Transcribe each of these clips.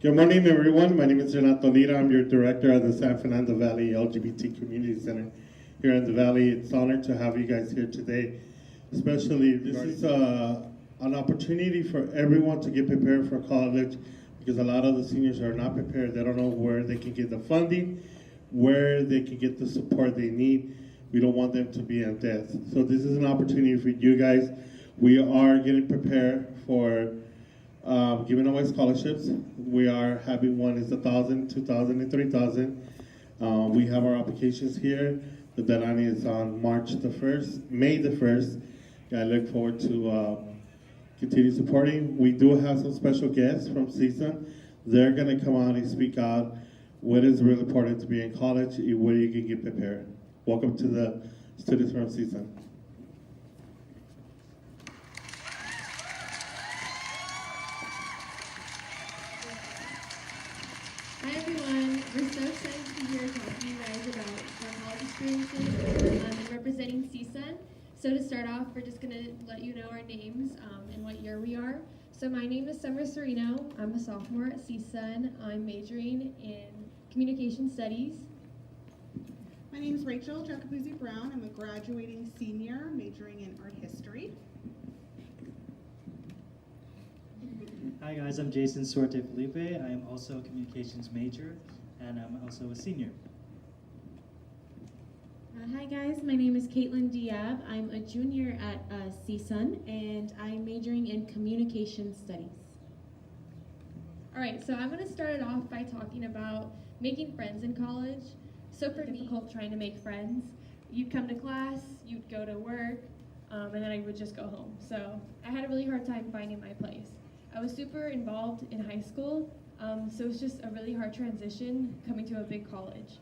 Good morning, everyone. My name is Fernando. I'm your director of the San Fernando Valley LGBT Community Center here in the Valley. It's an honor to have you guys here today. Especially, this is an opportunity for everyone to get prepared for college because a lot of the seniors are not prepared. They don't know where they can get the funding, where they can get the support they need. We don't want them to be in debt. So this is an opportunity for you guys. We are getting prepared for giving away scholarships. We are having one is 1,000, 2,000, and 3,000. We have our applications here. The deadline is on March the 1st, May the 1st. I look forward to continue supporting. We do have some special guests from CSUN. They're gonna come out and speak out what is really important to be in college and where you can get prepared. Welcome to the students from CSUN. Hi everyone, we're so excited to be here talking to you guys about our college experiences and representing CSUN. So to start off, we're just going to let you know our names and what year we are. So my name is Summer Serino. I'm a sophomore at CSUN. I'm majoring in communication studies. My name is Rachel Jacobuzzi Brown. I'm a graduating senior majoring in art history. Hi guys, I'm Jason Sorte Felipe. I am also a communications major and I'm also a senior. Hi guys, my name is Caitlin Diab. I'm a junior at CSUN and I'm majoring in communication studies. All right, so I'm going to start it off by talking about making friends in college. So for me, difficult trying to make friends. You'd come to class, you'd go to work, and then I would just go home. So I had a really hard time finding my place. I was super involved in high school, so it's just a really hard transition coming to a big college.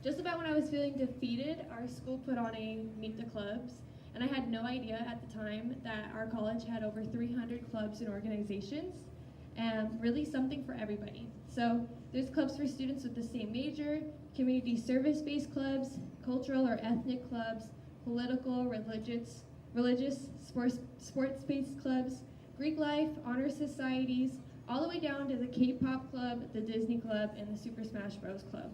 Just about when I was feeling defeated, our school put on a Meet the Clubs, and I had no idea at the time that our college had over 300 clubs and organizations, and really something for everybody. So there's clubs for students with the same major, community service-based clubs, cultural or ethnic clubs, political, religious, sports-based clubs, Greek life, honor societies, all the way down to the K-pop club, the Disney club, and the Super Smash Bros. Club.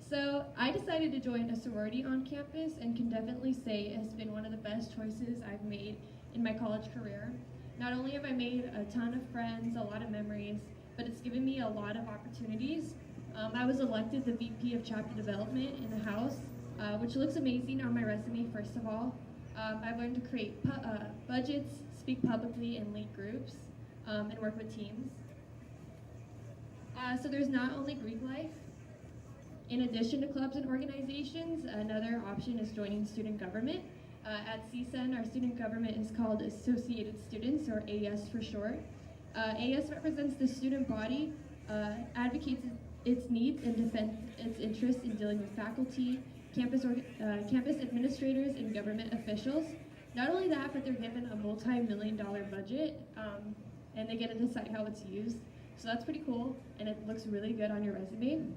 So I decided to join a sorority on campus and can definitely say it has been one of the best choices I've made in my college career. Not only have I made a ton of friends, a lot of memories, but it's given me a lot of opportunities. I was elected the VP of Chapter Development in the House, which looks amazing on my resume, first of all. I've learned to create budgets, speak publicly, and lead groups, and work with teams. So there's not only Greek life. In addition to clubs and organizations, another option is joining student government. At CSUN, our student government is called Associated Students, or AS for short. AS represents the student body, advocates its needs, and defends its interests in dealing with faculty, campus administrators, and government officials. Not only that, but they're given a multi-million-dollar budget, and they get to decide how it's used. So that's pretty cool, and it looks really good on your resume.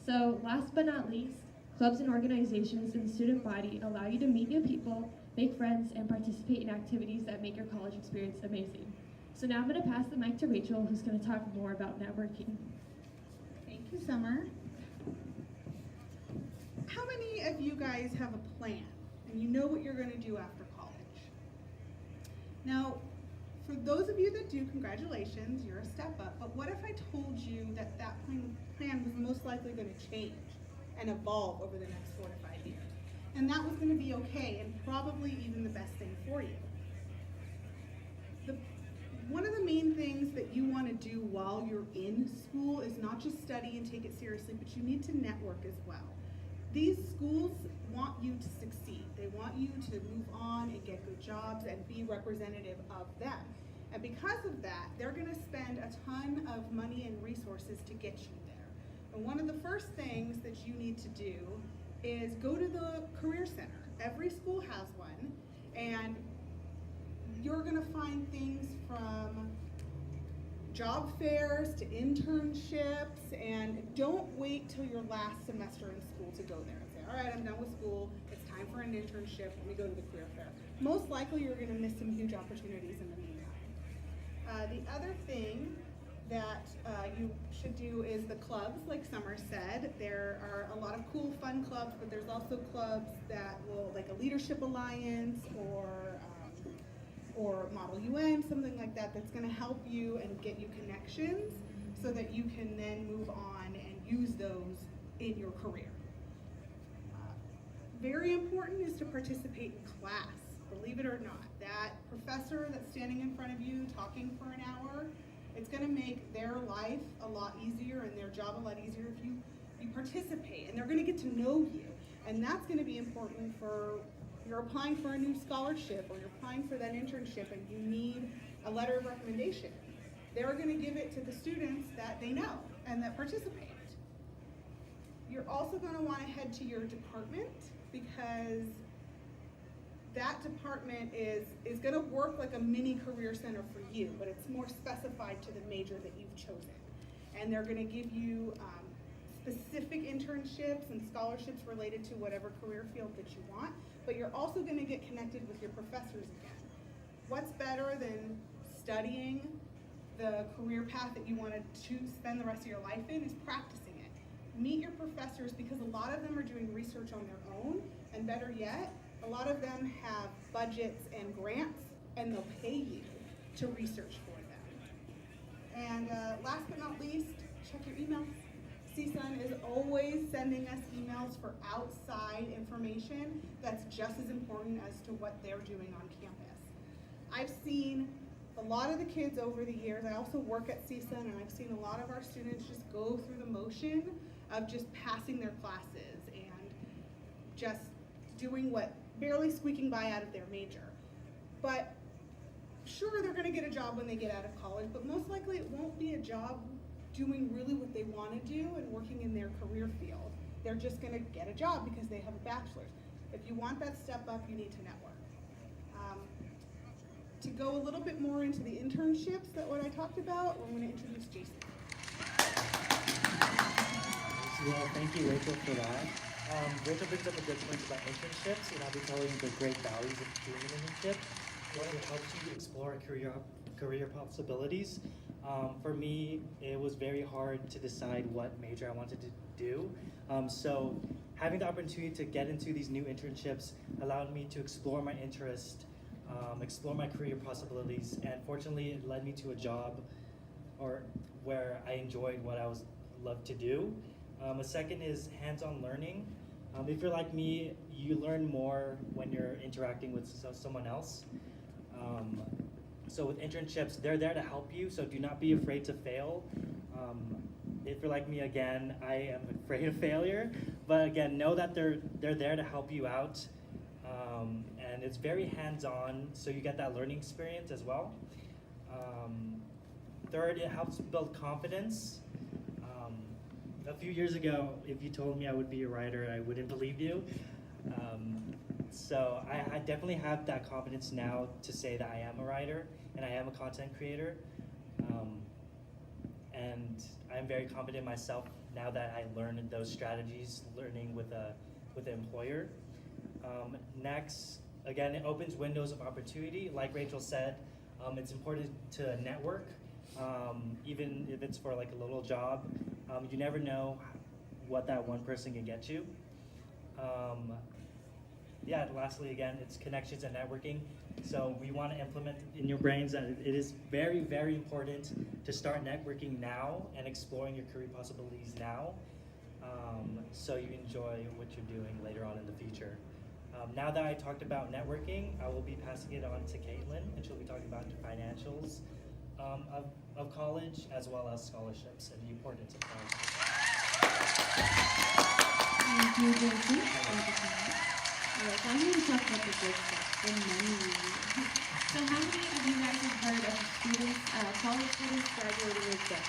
So last but not least, clubs and organizations in the student body allow you to meet new people, make friends, and participate in activities that make your college experience amazing. So now I'm going to pass the mic to Rachel, who's going to talk more about networking. Thank you, Summer. How many of you guys have a plan and you know what you're going to do after college? Now, for those of you that do, congratulations, you're a step up. But what if I told you that that plan was most likely going to change and evolve over the next 4 to 5 years? And that was going to be okay and probably even the best thing for you. One of the main things that you want to do while you're in school is not just study and take it seriously, but you need to network as well. These schools want you to succeed. They want you to move on and get good jobs and be representative of them. And because of that, they're going to spend a ton of money and resources to get you there. And one of the first things that you need to do is go to the Career Center. Every school has one, and you're going to find things from job fairs to internships, and don't wait till your last semester in school to go there and say, all right, I'm done with school, it's time for an internship, let me go to the career fair. Most likely you're going to miss some huge opportunities in the meantime. The other thing that you should do is the clubs, like Summer said. There are a lot of cool, fun clubs, but there's also clubs that will, like a Leadership Alliance or Model UN, something like that, that's going to help you and get you connections so that you can then move on and use those in your career. Very important is to participate in class, believe it or not. That professor that's standing in front of you talking for an hour, it's going to make their life a lot easier and their job a lot easier if you participate, and they're going to get to know you. And that's going to be important for, you're applying for a new scholarship or you're applying for that internship and you need a letter of recommendation. They're going to give it to the students that they know and that participate. You're also going to want to head to your department, because that department is going to work like a mini career center for you, but it's more specified to the major that you've chosen. And they're going to give you specific internships and scholarships related to whatever career field that you want, but you're also going to get connected with your professors again. What's better than studying the career path that you want to spend the rest of your life in is practicing it. Meet your professors, because a lot of them are doing research on their own, and better yet, a lot of them have budgets and grants, and they'll pay you to research for them. And last but not least, check your emails. CSUN is always sending us emails for outside information that's just as important as to what they're doing on campus. I've seen a lot of the kids over the years, I also work at CSUN, and I've seen a lot of our students just go through the motion of just passing their classes and just doing what, barely squeaking by out of their major. But sure, they're gonna get a job when they get out of college, but most likely it won't be a job doing really what they wanna do and working in their career field. They're just gonna get a job because they have a bachelor's. If you want that step up, you need to network. To go a little bit more into the internships that what I talked about, I'm gonna introduce Jason. Well, thank you, Rachel, for that. Rachel brings up a good point about internships, and I'll be telling the great values of doing an internship. It helps you explore career possibilities. For me, it was very hard to decide what major I wanted to do. So having the opportunity to get into these new internships allowed me to explore my interest, explore my career possibilities, and fortunately it led me to a job where I enjoyed what I loved to do. A second is hands-on learning. If you're like me, you learn more when you're interacting with someone else. So with internships, they're there to help you, so do not be afraid to fail. If you're like me, again, I am afraid of failure, but again, know that they're there to help you out. And it's very hands-on, so you get that learning experience as well. Third, it helps build confidence. A few years ago, if you told me I would be a writer, I wouldn't believe you. So I definitely have that confidence now to say that I am a writer and I am a content creator. And I'm very confident in myself now that I learned those strategies, learning with an employer. Next, again, it opens windows of opportunity. Like Rachel said, it's important to network, even if it's for like a little job. You never know what that one person can get you. Yeah, lastly, again, it's connections and networking. So we want to implement in your brains that it is very, very important to start networking now and exploring your career possibilities now, so you enjoy what you're doing later on in the future. Now that I talked about networking, I will be passing it on to Caitlin, and she'll be talking about the financials of college, as well as scholarships and the importance of scholarships. Thank you, Jason. Alright, so I'm going to talk about the good stuff, the money. So how many of you guys have heard of students, college students graduating with debt?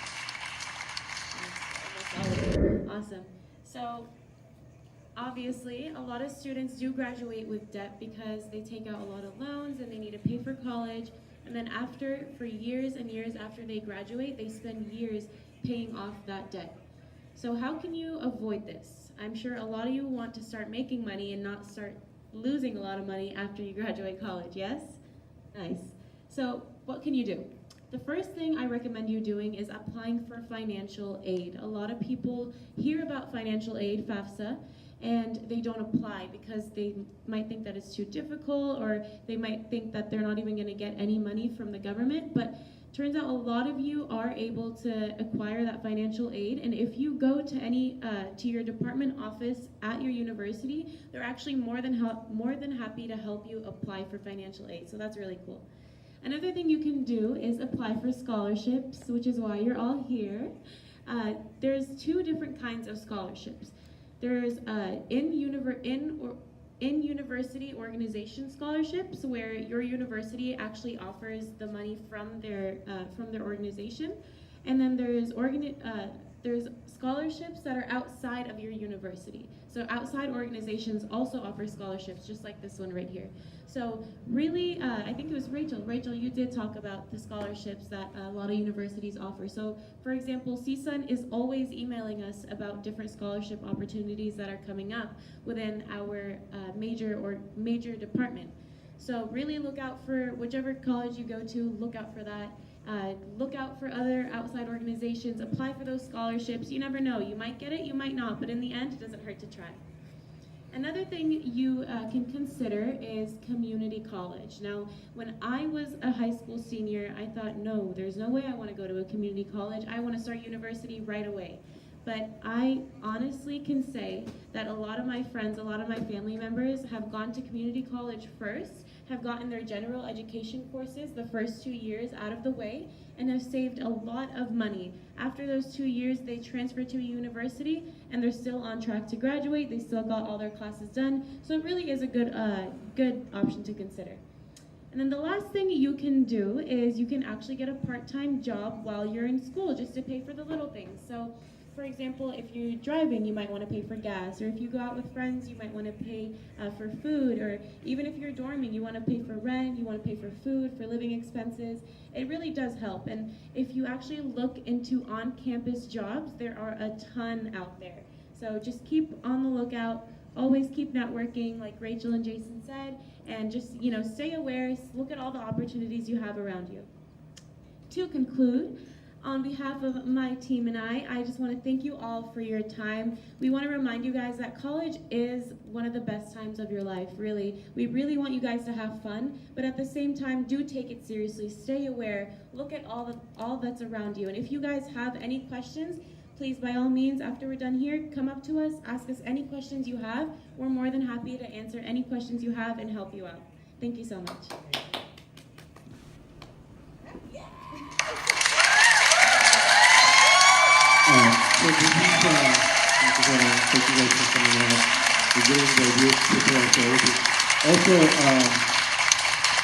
Almost all of you. Awesome. So obviously, a lot of students do graduate with debt because they take out a lot of loans and they need to pay for college. And then for years and years after they graduate, they spend years paying off that debt. So how can you avoid this? I'm sure a lot of you want to start making money and not start losing a lot of money after you graduate college, yes? Nice. So what can you do? The first thing I recommend you doing is applying for financial aid. A lot of people hear about financial aid, FAFSA, and they don't apply because they might think that it's too difficult, or they might think that they're not even going to get any money from the government. But turns out a lot of you are able to acquire that financial aid, and if you go to your department office at your university, they're actually more than happy to help you apply for financial aid. So that's really cool. Another thing you can do is apply for scholarships, which is why you're all here. There's two different kinds of scholarships. There's in-university organization scholarships, where your university actually offers the money from their organization, and then there's scholarships that are outside of your university. So outside organizations also offer scholarships, just like this one right here. So really, I think it was Rachel. Rachel, you did talk about the scholarships that a lot of universities offer. So for example, CSUN is always emailing us about different scholarship opportunities that are coming up within our major department. So really look out for whichever college you go to, look out for that. Look out for other outside organizations, apply for those scholarships. You never know, you might get it, you might not, but in the end, it doesn't hurt to try. Another thing you can consider is community college. Now, when I was a high school senior, I thought, no, there's no way I want to go to a community college. I want to start university right away. But I honestly can say that a lot of my friends, a lot of my family members have gone to community college first, have gotten their general education courses the first 2 years out of the way, and have saved a lot of money. After those 2 years, they transfer to a university, and they're still on track to graduate. They still got all their classes done. So it really is a good option to consider. And then the last thing you can do is you can actually get a part-time job while you're in school, just to pay for the little things. So for example, if you're driving, you might want to pay for gas, or if you go out with friends, you might want to pay for food, or even if you're dorming, you want to pay for rent, you want to pay for food, for living expenses. It really does help. And if you actually look into on-campus jobs, there are a ton out there. So just keep on the lookout, always keep networking, like Rachel and Jason said, and just, stay aware, look at all the opportunities you have around you. To conclude, on behalf of my team and I just want to thank you all for your time. We want to remind you guys that college is one of the best times of your life, really. We really want you guys to have fun, but at the same time, do take it seriously. Stay aware. Look at all that's around you. And if you guys have any questions, please, by all means, after we're done here, come up to us, ask us any questions you have. We're more than happy to answer any questions you have and help you out. Thank you so much. So this is, thank you guys for coming out. We're getting the ideas to prepare for. Also,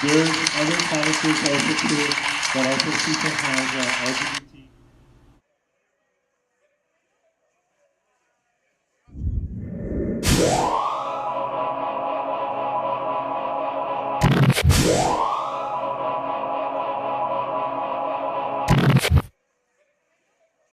there's other colleges also too, but also people have LGBT